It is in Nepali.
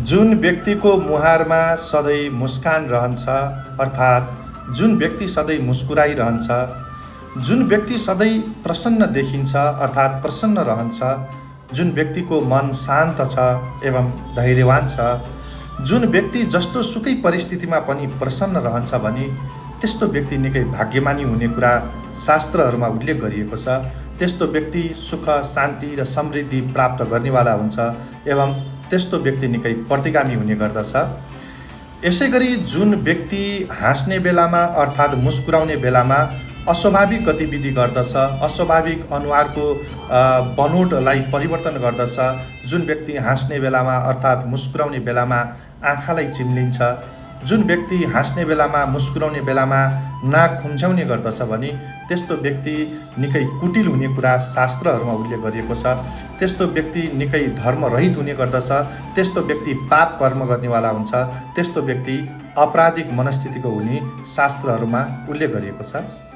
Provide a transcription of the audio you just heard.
जुन व्यक्तिको मुहारमा सधैँ मुस्कान रहन्छ, अर्थात् जुन व्यक्ति सधैँ मुस्कुराइरहन्छ, जुन व्यक्ति सधैँ प्रसन्न देखिन्छ अर्थात् प्रसन्न रहन्छ, जुन व्यक्तिको मन शान्त छ एवं धैर्यवान छ, जुन व्यक्ति जस्तो सुकै परिस्थितिमा पनि प्रसन्न रहन्छ भने त्यस्तो व्यक्ति निकै भाग्यमानी हुने कुरा शास्त्रहरूमा उल्लेख गरिएको छ। त्यस्तो व्यक्ति सुख, शान्ति र समृद्धि प्राप्त गर्नेवाला हुन्छ एवं त्यस्तो व्यक्ति निकै प्रतिगामी हुने गर्दछ। यसैगरी जुन व्यक्ति हाँस्ने बेलामा अर्थात् मुस्कुराउने बेलामा अस्वाभाविक गतिविधि गर्दछ, अस्वाभाविक अनुहारको बनोटलाई परिवर्तन गर्दछ, जुन व्यक्ति हाँस्ने बेलामा अर्थात् मुस्कुराउने बेलामा आँखालाई चिम्लिन्छ, जुन व्यक्ति हाँस्ने बेलामा मुस्कुराउने बेलामा नाक खुम्च्याउने गर्दछ भने त्यस्तो व्यक्ति निकै कुटिल हुने कुरा शास्त्रहरूमा उल्लेख गरिएको छ। त्यस्तो व्यक्ति निकै धर्मरहित हुने गर्दछ, त्यस्तो व्यक्ति पाप कर्म गर्नेवाला हुन्छ, त्यस्तो व्यक्ति अपराधिक मनस्थितिको हुने शास्त्रहरूमा उल्लेख गरिएको छ।